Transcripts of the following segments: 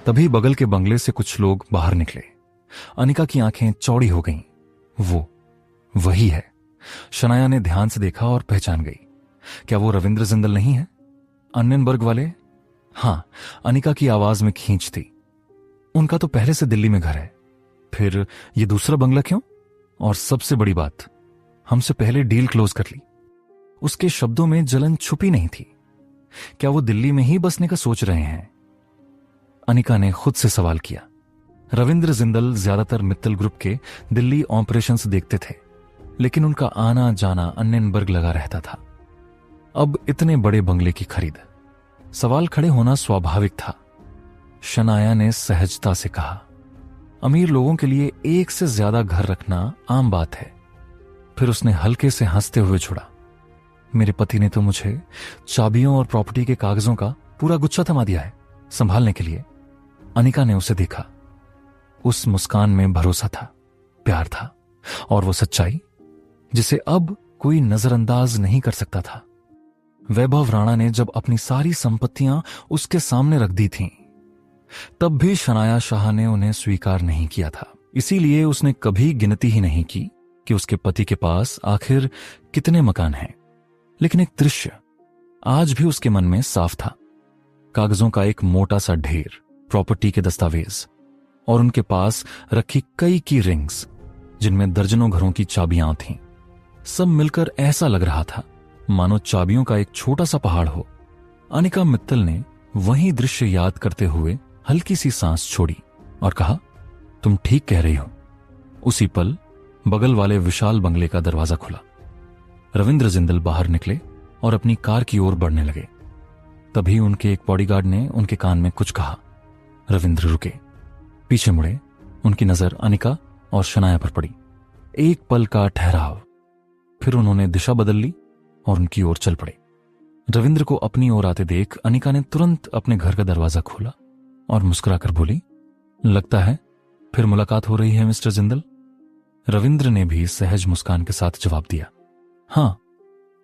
तभी बगल के बंगले से कुछ लोग बाहर निकले। अनिका की आंखें चौड़ी हो गईं। वो वही है। शनाया ने ध्यान से देखा और पहचान गई। क्या वो रविंद्र जिंदल नहीं है? अन्ननबर्ग वाले? हां, अनिका की आवाज में खींच थी। उनका तो पहले से दिल्ली में घर है, फिर ये दूसरा बंगला क्यों? और सबसे बड़ी बात, हमसे पहले डील क्लोज कर ली। उसके शब्दों में जलन छुपी नहीं थी। क्या वो दिल्ली में ही बसने का सोच रहे हैं? अनिका ने खुद से सवाल किया। रविंद्र जिंदल ज्यादातर मित्तल ग्रुप के दिल्ली ऑपरेशंस देखते थे, लेकिन उनका आना जाना अन्ननबर्ग लगा रहता था। अब इतने बड़े बंगले की खरीद, सवाल खड़े होना स्वाभाविक था। शनाया ने सहजता से कहा, अमीर लोगों के लिए एक से ज्यादा घर रखना आम बात है। फिर उसने हल्के से हंसते हुए छुड़ा, मेरे पति ने तो मुझे चाबियों और प्रॉपर्टी के कागजों का पूरा गुच्छा थमा दिया है संभालने के लिए। अनिका ने उसे देखा। उस मुस्कान में भरोसा था, प्यार था, और वो सच्चाई जिसे अब कोई नजरअंदाज नहीं कर सकता था। वैभव राणा ने जब अपनी सारी संपत्तियां उसके सामने रख दी थीं, तब भी शनाया शाह ने उन्हें स्वीकार नहीं किया था। इसीलिए उसने कभी गिनती ही नहीं की कि उसके पति के पास आखिर कितने मकान हैं। लेकिन एक दृश्य आज भी उसके मन में साफ था। कागजों का एक मोटा सा ढेर, प्रॉपर्टी के दस्तावेज और उनके पास रखी कई की रिंग्स जिनमें दर्जनों घरों की चाबियां थीं। सब मिलकर ऐसा लग रहा था मानो चाबियों का एक छोटा सा पहाड़ हो। अनिका मित्तल ने वही दृश्य याद करते हुए हल्की सी सांस छोड़ी और कहा, तुम ठीक कह रही हो। उसी पल बगल वाले विशाल बंगले का दरवाजा खुला। रविंद्र जिंदल बाहर निकले और अपनी कार की ओर बढ़ने लगे। तभी उनके एक बॉडीगार्ड ने उनके कान में कुछ कहा। रविंद्र रुके, पीछे मुड़े। उनकी नजर अनिका और शनाया पर पड़ी। एक पल का ठहराव, फिर उन्होंने दिशा बदल ली और उनकी ओर चल पड़े। रविंद्र को अपनी ओर आते देख अनिका ने तुरंत अपने घर का दरवाजा खोला और मुस्कुराकर बोली, लगता है फिर मुलाकात हो रही है मिस्टर जिंदल। रविंद्र ने भी सहज मुस्कान के साथ जवाब दिया, हां,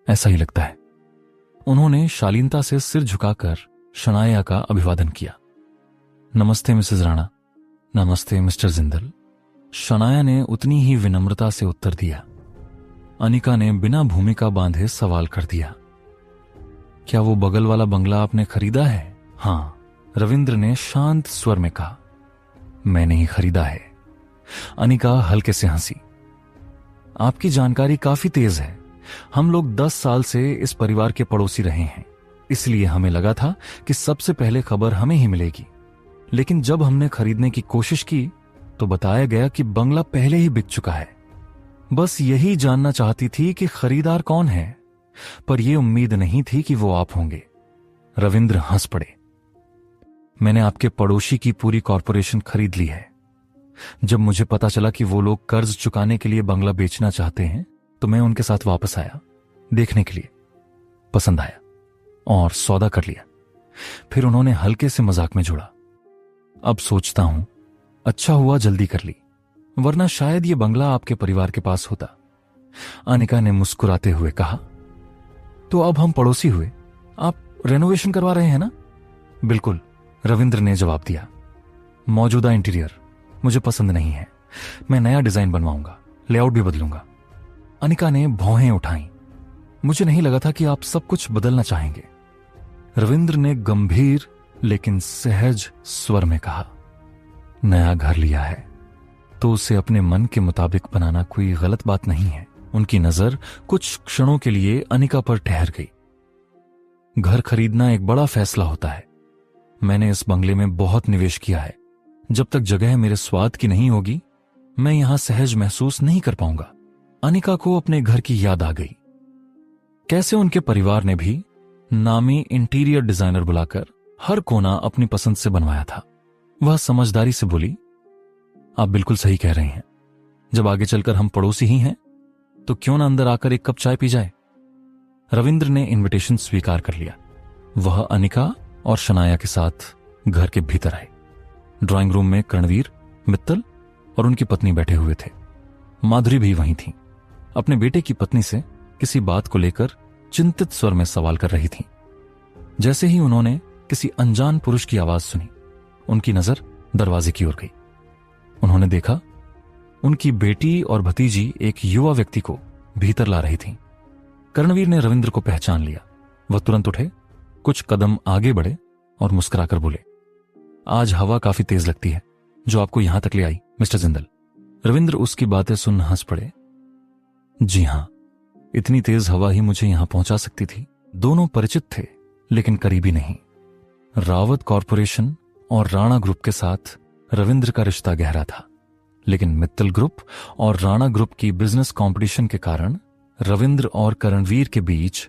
ऐसा ही लगता है। उन्होंने शालीनता से सिर झुकाकर शनाया का अभिवादन किया। नमस्ते मिसेज राणा। नमस्ते मिस्टर जिंदल। शनाया ने उतनी ही विनम्रता से उत्तर दिया। अनिका ने बिना भूमिका बांधे सवाल कर दिया, क्या वो बगल वाला बंगला आपने खरीदा है? हां, रविंद्र ने शांत स्वर में कहा। मैंने ही खरीदा है। अनिका हल्के से हंसी। आपकी जानकारी काफी तेज है। हम लोग 10 साल से इस परिवार के पड़ोसी रहे हैं, इसलिए हमें लगा था कि सबसे पहले खबर हमें ही मिलेगी। लेकिन जब हमने खरीदने की कोशिश की तो बताया गया कि बंगला पहले ही बिक चुका है। बस यही जानना चाहती थी कि खरीदार कौन है, पर यह उम्मीद नहीं थी कि वो आप होंगे। रविंद्र हंस पड़े। मैंने आपके पड़ोसी की पूरी कॉरपोरेशन खरीद ली है। जब मुझे पता चला कि वो लोग कर्ज चुकाने के लिए बंगला बेचना चाहते हैं तो मैं उनके साथ वापस आया, देखने के लिए। पसंद आया और सौदा कर लिया। फिर उन्होंने हल्के से मजाक में जोड़ा, अब सोचता हूं अच्छा हुआ जल्दी कर ली, वरना शायद ये बंगला आपके परिवार के पास होता। अनिका ने मुस्कुराते हुए कहा, तो अब हम पड़ोसी हुए। आप रेनोवेशन करवा रहे हैं ना? बिल्कुल, रविंद्र ने जवाब दिया। मौजूदा इंटीरियर मुझे पसंद नहीं है। मैं नया डिजाइन बनवाऊंगा, लेआउट भी बदलूंगा। अनिका ने भौहें उठाई। मुझे नहीं लगा था कि आप सब कुछ बदलना चाहेंगे। रविंद्र ने गंभीर लेकिन सहज स्वर में कहा, नया घर लिया है तो उसे अपने मन के मुताबिक बनाना कोई गलत बात नहीं है। उनकी नजर कुछ क्षणों के लिए अनिका पर ठहर गई। घर खरीदना एक बड़ा फैसला होता है। मैंने इस बंगले में बहुत निवेश किया है। जब तक जगह मेरे स्वाद की नहीं होगी, मैं यहां सहज महसूस नहीं कर पाऊंगा। अनिका को अपने घर की याद आ गई। कैसे उनके परिवार ने भी नामी इंटीरियर डिजाइनर बुलाकर हर कोना अपनी पसंद से बनवाया था। वह समझदारी से बोली, आप बिल्कुल सही कह रहे हैं। जब आगे चलकर हम पड़ोसी ही हैं तो क्यों ना अंदर आकर एक कप चाय पी जाए। रविंद्र ने इनविटेशन स्वीकार कर लिया। वह अनिका और शनाया के साथ घर के भीतर आए। ड्राइंग रूम में कर्णवीर, मित्तल और उनकी पत्नी बैठे हुए थे। माधुरी भी वहीं थी। अपने बेटे की पत्नी से किसी बात को लेकर चिंतित स्वर में सवाल कर रही थी। जैसे ही उन्होंने किसी अनजान पुरुष की आवाज सुनी, उनकी नजर दरवाजे की ओर गई। उन्होंने देखा उनकी बेटी और भतीजी एक युवा व्यक्ति को भीतर ला रही थीं। कर्णवीर ने रविंद्र को पहचान लिया। वह तुरंत उठे, कुछ कदम आगे बढ़े और मुस्कुराकर बोले, आज हवा काफी तेज लगती है जो आपको यहां तक ले आई मिस्टर जिंदल। रविंद्र उसकी बातें सुन हंस पड़े। जी हां, इतनी तेज हवा ही मुझे यहां पहुंचा सकती थी। दोनों परिचित थे लेकिन करीबी नहीं। रावत कॉरपोरेशन और राणा ग्रुप के साथ रविंद्र का रिश्ता गहरा था, लेकिन मित्तल ग्रुप और राणा ग्रुप की बिजनेस कंपटीशन के कारण रविंद्र और करणवीर के बीच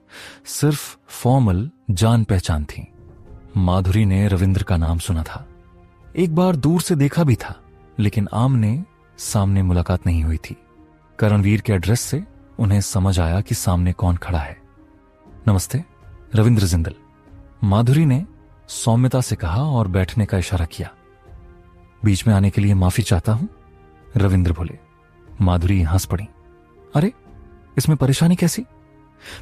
सिर्फ फॉर्मल जान पहचान थी। माधुरी ने रविंद्र का नाम सुना था, एक बार दूर से देखा भी था, लेकिन आमने सामने मुलाकात नहीं हुई थी। करणवीर के एड्रेस से उन्हें समझ आया कि सामने कौन खड़ा है। नमस्ते, रविंद्र जिंदल, माधुरी ने सौम्यता से कहा और बैठने का इशारा किया। बीच में आने के लिए माफी चाहता हूं, रविंद्र बोले। माधुरी हंस पड़ी। अरे, इसमें परेशानी कैसी?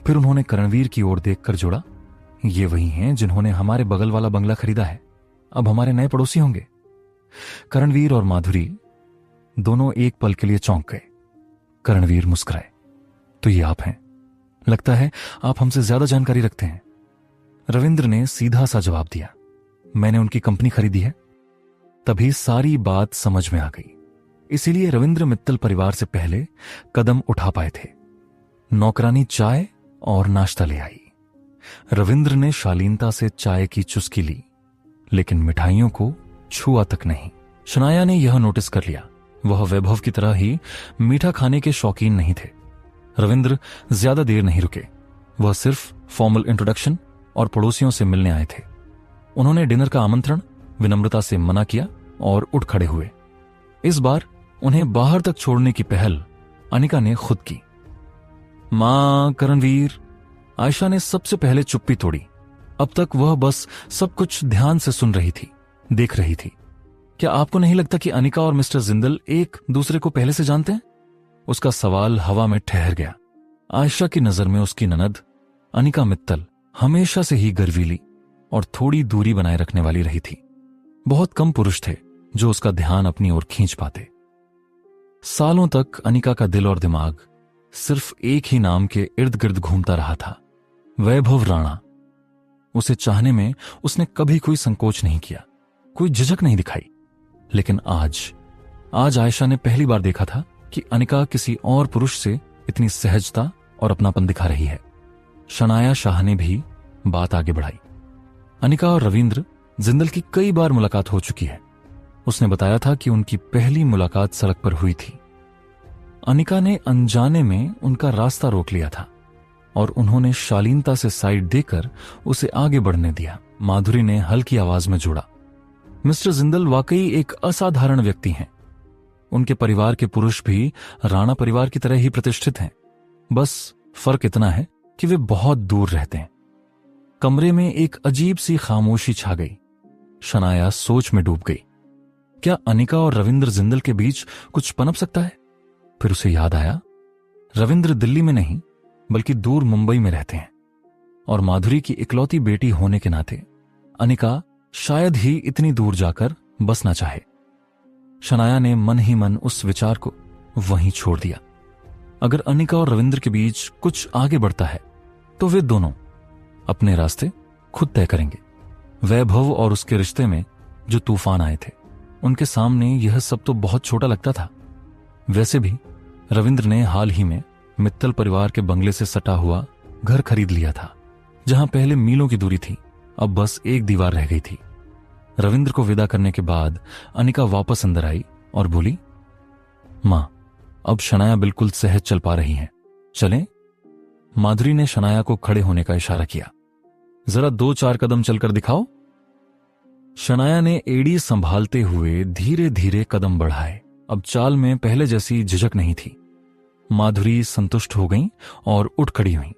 फिर उन्होंने करणवीर की ओर देखकर जोड़ा, ये वही हैं जिन्होंने हमारे बगल वाला बंगला खरीदा है, अब हमारे नए पड़ोसी होंगे। करणवीर और माधुरी दोनों एक पल के लिए चौंक गए। करणवीर मुस्कुराए। तो ये आप हैं? लगता है आप हमसे ज्यादा जानकारी रखते हैं। रविंद्र ने सीधा सा जवाब दिया, मैंने उनकी कंपनी खरीदी है। तभी सारी बात समझ में आ गई। इसीलिए रविंद्र मित्तल परिवार से पहले कदम उठा पाए थे। नौकरानी चाय और नाश्ता ले आई। रविंद्र ने शालीनता से चाय की चुस्की ली, लेकिन मिठाइयों को छुआ तक नहीं। शनाया ने यह नोटिस कर लिया। वह वैभव की तरह ही मीठा खाने के शौकीन नहीं थे। रविंद्र ज्यादा देर नहीं रुके। वह सिर्फ फॉर्मल इंट्रोडक्शन और पड़ोसियों से मिलने आए थे। उन्होंने डिनर का आमंत्रण विनम्रता से मना किया और उठ खड़े हुए। इस बार उन्हें बाहर तक छोड़ने की पहल अनिका ने खुद की। मां, करणवीर, आयशा ने सबसे पहले चुप्पी तोड़ी। अब तक वह बस सब कुछ ध्यान से सुन रही थी, देख रही थी। क्या आपको नहीं लगता कि अनिका और मिस्टर जिंदल एक दूसरे को पहले से जानते हैं? उसका सवाल हवा में ठहर गया। आयशा की नजर में उसकी ननद अनिका मित्तल हमेशा से ही गर्वीली और थोड़ी दूरी बनाए रखने वाली रही थी। बहुत कम पुरुष थे जो उसका ध्यान अपनी ओर खींच पाते। सालों तक अनिका का दिल और दिमाग सिर्फ एक ही नाम के इर्द गिर्द घूमता रहा था, वैभव राणा। उसे चाहने में उसने कभी कोई संकोच नहीं किया, कोई झिझक नहीं दिखाई। लेकिन आज आयशा ने पहली बार देखा था कि अनिका किसी और पुरुष से इतनी सहजता और अपनापन दिखा रही है। शनाया शाह ने भी बात आगे बढ़ाई। अनिका और रविंद्र जिंदल की कई बार मुलाकात हो चुकी है। उसने बताया था कि उनकी पहली मुलाकात सड़क पर हुई थी। अनिका ने अनजाने में उनका रास्ता रोक लिया था और उन्होंने शालीनता से साइड देकर उसे आगे बढ़ने दिया। माधुरी ने हल्की आवाज में जोड़ा, मिस्टर जिंदल वाकई एक असाधारण व्यक्ति हैं। उनके परिवार के पुरुष भी राणा परिवार की तरह ही प्रतिष्ठित हैं। बस फर्क इतना है कि वे बहुत दूर रहते हैं। कमरे में एक अजीब सी खामोशी छा गई। शनाया सोच में डूब गई। क्या अनिका और रविंद्र जिंदल के बीच कुछ पनप सकता है? फिर उसे याद आया, रविंद्र दिल्ली में नहीं बल्कि दूर मुंबई में रहते हैं और माधुरी की इकलौती बेटी होने के नाते अनिका शायद ही इतनी दूर जाकर बसना चाहे। शनाया ने मन ही मन उस विचार को वहीं छोड़ दिया। अगर अनिका और रविंद्र के बीच कुछ आगे बढ़ता है तो वे दोनों अपने रास्ते खुद तय करेंगे। वैभव और उसके रिश्ते में जो तूफान आए थे, उनके सामने यह सब तो बहुत छोटा लगता था। वैसे भी रविंद्र ने हाल ही में मित्तल परिवार के बंगले से सटा हुआ घर खरीद लिया था, जहां पहले मीलों की दूरी थी, अब बस एक दीवार रह गई थी। रविंद्र को विदा करने के बाद अनिका वापस अंदर आई और बोली, मां, अब शनाया बिल्कुल सहज चल पा रही हैं, चलें? माधुरी ने शनाया को खड़े होने का इशारा किया। जरा 2-4 कदम चलकर दिखाओ। शनाया ने एड़ी संभालते हुए धीरे धीरे कदम बढ़ाए। अब चाल में पहले जैसी झिझक नहीं थी। माधुरी संतुष्ट हो गई और उठ खड़ी हुई।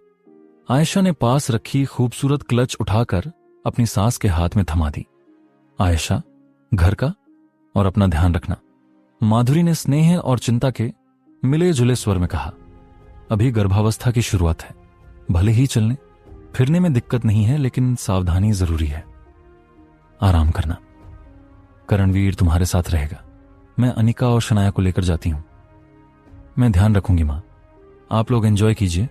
आयशा ने पास रखी खूबसूरत क्लच उठाकर अपनी सास के हाथ में थमा दी। आयशा, घर का और अपना ध्यान रखना, माधुरी ने स्नेह और चिंता के मिले जुले स्वर में कहा। अभी गर्भावस्था की शुरुआत है, भले ही चलने फिरने में दिक्कत नहीं है, लेकिन सावधानी जरूरी है। आराम करना। करणवीर तुम्हारे साथ रहेगा। मैं अनिका और शनाया को लेकर जाती हूं। मैं ध्यान रखूंगी मां, आप लोग एंजॉय कीजिए।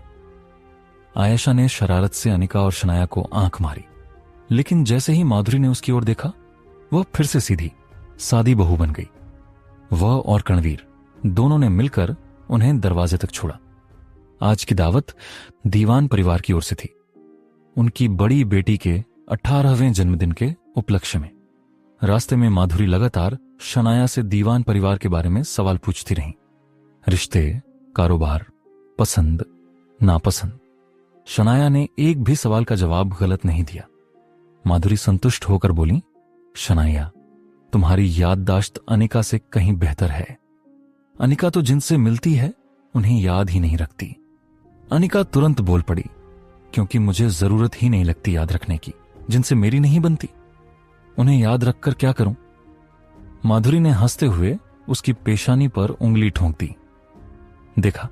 आयशा ने शरारत से अनिका और शनाया को आंख मारी, लेकिन जैसे ही माधुरी ने उसकी ओर देखा, वह फिर से सीधी सादी बहू बन गई। वह और करणवीर दोनों ने मिलकर उन्हें दरवाजे तक छोड़ा। आज की दावत दीवान परिवार की ओर से थी, उनकी बड़ी बेटी के 18वें जन्मदिन के उपलक्ष्य में। रास्ते में माधुरी लगातार शनाया से दीवान परिवार के बारे में सवाल पूछती रही। रिश्ते, कारोबार, पसंद, नापसंद। शनाया ने एक भी सवाल का जवाब गलत नहीं दिया। माधुरी संतुष्ट होकर बोली, शनाया, तुम्हारी याददाश्त अनिका से कहीं बेहतर है। अनिका तो जिनसे मिलती है उन्हें याद ही नहीं रखती। अनिका तुरंत बोल पड़ी, क्योंकि मुझे जरूरत ही नहीं लगती याद रखने की, जिनसे मेरी नहीं बनती, उन्हें याद रखकर क्या करूं। माधुरी ने हंसते हुए उसकी पेशानी पर उंगली ठोंक दी। देखा,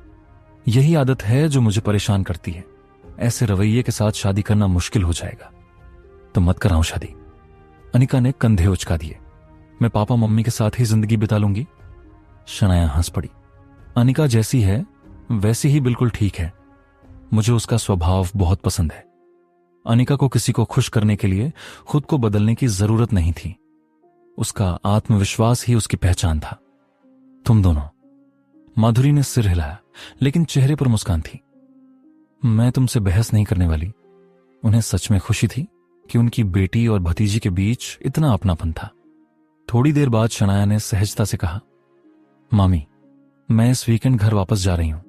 यही आदत है जो मुझे परेशान करती है। ऐसे रवैये के साथ शादी करना मुश्किल हो जाएगा, तो मत कराऊं शादी। अनिका ने कंधे उचका दिए। मैं पापा मम्मी के साथ ही जिंदगी बिता लूंगी। शनाया हंस पड़ी। अनिका जैसी है वैसी ही बिल्कुल ठीक है। मुझे उसका स्वभाव बहुत पसंद है। अनिका को किसी को खुश करने के लिए खुद को बदलने की जरूरत नहीं थी। उसका आत्मविश्वास ही उसकी पहचान था। तुम दोनों। माधुरी ने सिर हिलाया, लेकिन चेहरे पर मुस्कान थी। मैं तुमसे बहस नहीं करने वाली। उन्हें सच में खुशी थी कि उनकी बेटी और भतीजी के बीच इतना अपनापन था। थोड़ी देर बाद शनाया ने सहजता से कहा, मामी, मैं इस वीकेंड घर वापस जा रही हूं।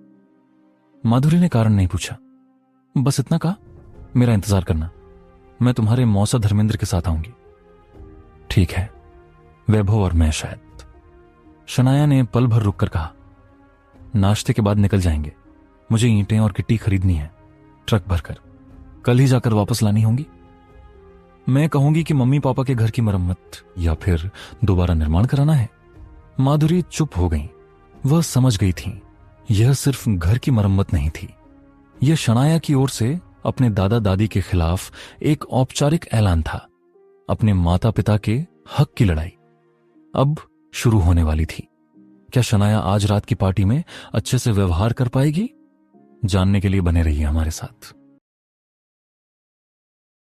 माधुरी ने कारण नहीं पूछा, बस इतना कहा, मेरा इंतजार करना, मैं तुम्हारे मौसा धर्मेंद्र के साथ आऊंगी। ठीक है, वैभव और मैं शायद। शनाया ने पल भर रुककर कहा, नाश्ते के बाद निकल जाएंगे। मुझे ईंटें और गिट्टी खरीदनी है, ट्रक भरकर। कल ही जाकर वापस लानी होंगी। मैं कहूंगी कि मम्मी पापा के घर की मरम्मत या फिर दोबारा निर्माण कराना है। माधुरी चुप हो गई। वह समझ गई थी यह सिर्फ घर की मरम्मत नहीं थी, यह शनाया की ओर से अपने दादा दादी के खिलाफ एक औपचारिक ऐलान था। अपने माता पिता के हक की लड़ाई अब शुरू होने वाली थी। क्या शनाया आज रात की पार्टी में अच्छे से व्यवहार कर पाएगी? जानने के लिए बने रहिए हमारे साथ।